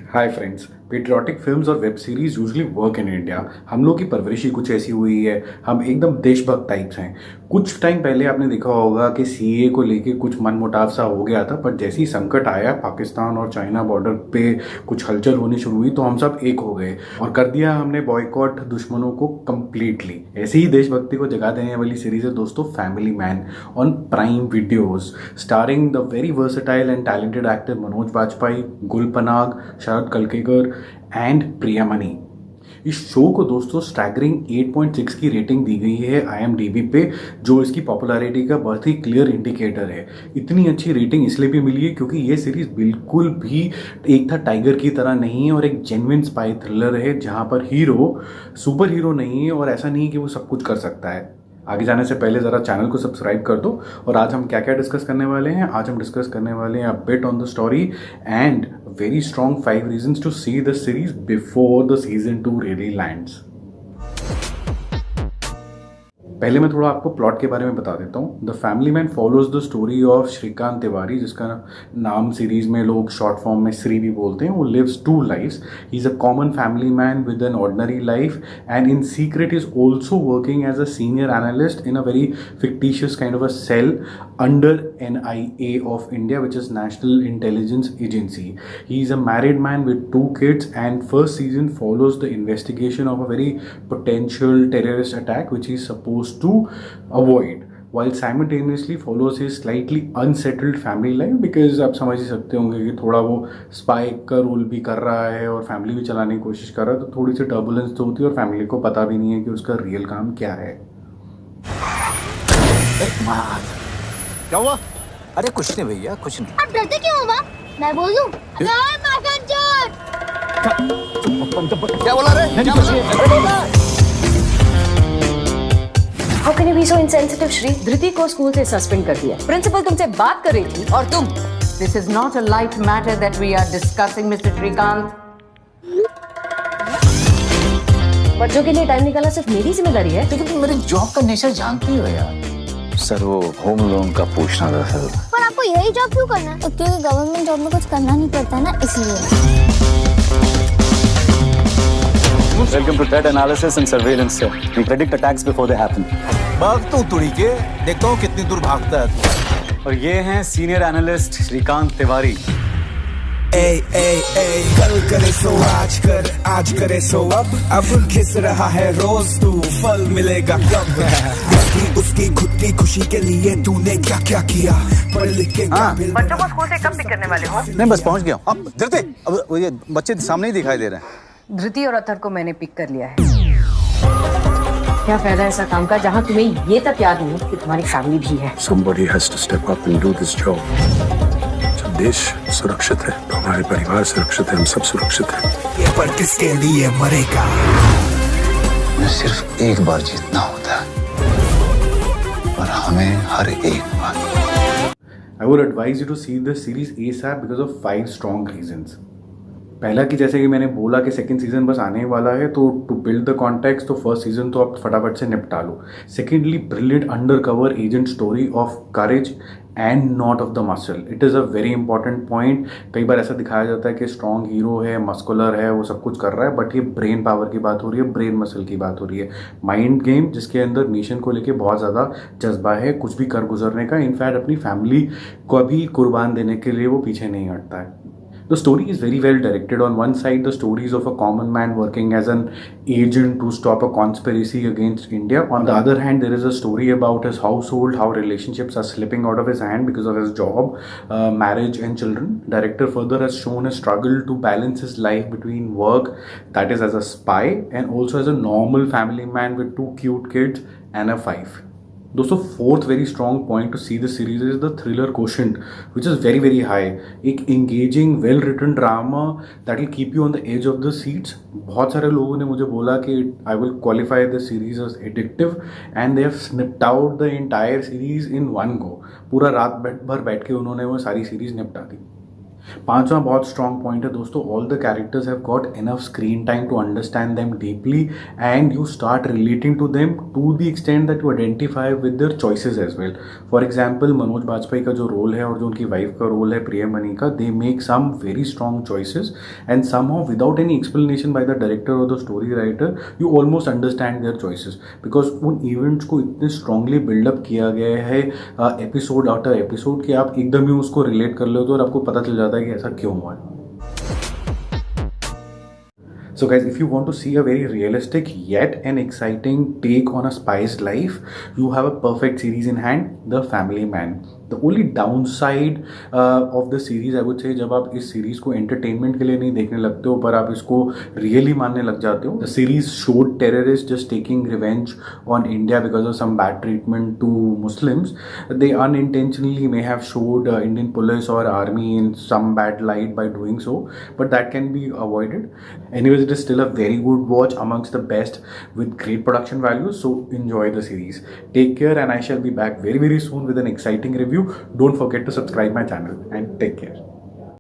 Hi friends, patriotic films और web series usually work in India. हम लोग की परवरिश ही कुछ ऐसी हुई है, हम एकदम देशभक्त टाइप्स हैं। कुछ टाइम पहले आपने देखा होगा कि सीए को लेके कुछ मनमुटाव सा हो गया था, पर जैसे ही संकट आया, पाकिस्तान और चाइना बॉर्डर पे कुछ हलचल होनी शुरू हुई तो हम सब एक हो गए और कर दिया हमने बॉयकॉट दुश्मनों को कंप्लीटली। ऐसे ही देशभक्ति को जगा देने वाली सीरीज है दोस्तों family man on prime videos, starring the very versatile and talented actor Manoj Bajpayee, Gul Panag, Sharad Kelkar and Priyamani. इस शो को दोस्तों स्टैगरिंग 8.6 की रेटिंग दी गई है IMDb पे, जो इसकी पॉपुलैरिटी का बहुत ही क्लियर इंडिकेटर है। इतनी अच्छी रेटिंग इसलिए भी मिली है क्योंकि ये सीरीज बिल्कुल भी एक था टाइगर की तरह नहीं है और एक जेन्युइन स्पाई थ्रिलर है, जहाँ पर हीरो सुपर हीरो नहीं है और ऐसा नहीं कि वो सब कुछ कर सकता है। आगे जाने से पहले ज़रा चैनल को सब्सक्राइब कर दो। और आज हम क्या क्या डिस्कस करने वाले हैं? आज हम डिस्कस करने वाले हैं a bit on the story and very strong 5 reasons to see the series before the season 2 really lands. पहले मैं थोड़ा आपको प्लॉट के बारे में बता देता हूँ। The family man follows the story of Shrikant Tiwari, जिसका नाम सीरीज में लोग शॉर्ट फॉर्म में श्री भी बोलते हैं। वो lives 2 lifes. He is a common family man with an ordinary life and in secret is also working as a senior analyst in a very fictitious kind of a cell under NIA of India, which is National Intelligence Agency. He is a married man with 2 kids and first season follows the investigation of a very potential terrorist attack which he is supposed to avoid, while simultaneously follows his slightly unsettled family life, because आप समझ ही सकते होंगे कि थोड़ा वो spy का role भी कर रहा है और फैमिली भी चलाने की कोशिश कर रहा है, तो थोड़ी सी टर्बुलेंस तो होती है और फैमिली को पता भी नहीं है कि उसका रियल काम क्या है। क्या हुआ? अरे कुछ नहीं भैया, कुछ नहीं। आप डरते क्यों हो माँ? मैं बोल दूं? माखन चोर! क्या बोला रे? क्या बोला? How can you be so insensitive, Shri? धृति को स्कूल से सस्पेंड कर दिया। प्रिंसिपल तुमसे बात कर रही थी और तुम। This is not a light matter that we are discussing, Mr. Shrikant. बच्चों के लिए टाइम निकालना सिर्फ मेरी जिम्मेदारी है। लेकिन तुम मेरी जॉब का नेचर जानती हो यार। सर वो होम लोन का पूछना था सर। पर आपको यही जॉब क्यों करना है? क्योंकि गवर्नमेंट जॉब में कुछ करना नहीं पड़ता ना, इसलिए। Welcome to threat analysis and surveillance, sir. We predict attacks before they happen. भाग तो तुड़ी के, देखता हूँ कितनी दूर भागता है तू। और ये हैं सीनियर एनालिस्ट श्रीकांत तिवारी। कल करे सो आज करे सो अब घिस रहा है रोज तू, फल मिलेगा कब? उसकी खुद की खुशी के लिए तूने क्या क्या किया? पढ़ लिख के बच्चों को स्कूल से कब पिक करने वाले हो? नहीं बस पहुंच गया हूँ। अब धरते, अब वो ये बच्चे सामने ही दिखाई दे रहे हैं। धृति और अथर को मैंने पिक कर लिया है। क्या फायदा ऐसा काम का जहाँ तुम्हें ये तक याद नहीं कि तुम्हारी फैमिली भी है। Somebody has to step up and do this job. जब देश सुरक्षित है तो हमारे परिवार सुरक्षित है, हम सब सुरक्षित हैं। ये पर किसके लिए मरेगा? मैं सिर्फ एक बार जीतना होता है, पर हमें हर एक बार। I would advise you to see this series ASAP because of 5 strong reasons. पहला कि जैसे कि मैंने बोला कि सेकंड सीजन बस आने वाला है, तो टू बिल्ड द कॉन्टेक्स्ट तो फर्स्ट सीजन तो आप फटाफट से निपटा लो। Secondly, brilliant under cover agent story of courage and not of the muscle. It is a very important point. कई बार ऐसा दिखाया जाता है कि स्ट्रॉन्ग हीरो है, मस्कुलर है, वो सब कुछ कर रहा है, बट ये ब्रेन पावर की बात हो रही है, ब्रेन मसल की बात हो रही है। माइंड गेम जिसके अंदर नेशन को लेके बहुत ज़्यादा जज्बा है, कुछ भी कर गुजरने का। इनफैक्ट अपनी फैमिली को भी कुर्बान देने के लिए वो पीछे नहीं हटता है। The story is very well directed. On one side, the stories of a common man working as an agent to stop a conspiracy against India. On the other hand, there is a story about his household, how relationships are slipping out of his hand because of his job, marriage and children. Director further has shown his struggle to balance his life between work, that is as a spy, and also as a normal family man with 2 cute kids and a 5. दोस्तों, fourth very strong point to see the series is the thriller quotient which is very very high. एक engaging well written drama that will keep you on the edge of the seats. बहुत सारे लोगों ने मुझे बोला कि I will qualify the series as addictive and they have snipped out the entire series in one go. पूरा रात भर बैठ के उन्होंने वो सारी सीरीज निपटा दी। पांचवा बहुत स्ट्रॉन्ग पॉइंट है दोस्तों, all the characters have got enough screen time to understand them deeply and you start relating to them to the extent that you identify with their choices as well. For example Manoj Bajpayee का जो role है और जो उनकी wife का role है प्रियमणि का, they make some very strong choices and somehow without any explanation by the director और the story writer you almost understand their choices, because उन इवेंट्स को इतने स्ट्रांगली बिल्डअप किया गया है एपिसोड आफ्टर एपिसोड कि आप एकदम ही उसको रिलेट कर लेते हो और आपको पता चल जाता है कि ऐसा क्यों हुआ है. So guys, if you want to see a very realistic yet an exciting take on a spy's life, you have a perfect series in hand, The Family Man. The only downside of the series I would say, जब आप इस series को entertainment के लिए नहीं देखने लगते हो पर आप इसको रियली मानने लग जाते हो. The series showed terrorists just taking revenge on India because of some bad treatment to Muslims. They unintentionally may have showed Indian police or army in some bad light by doing so, but that can be avoided. Anyways, it is still a very good watch, amongst the best with great production values, so enjoy the series. Take care and I shall be back very soon with an exciting review. Don't forget to subscribe my channel and take care.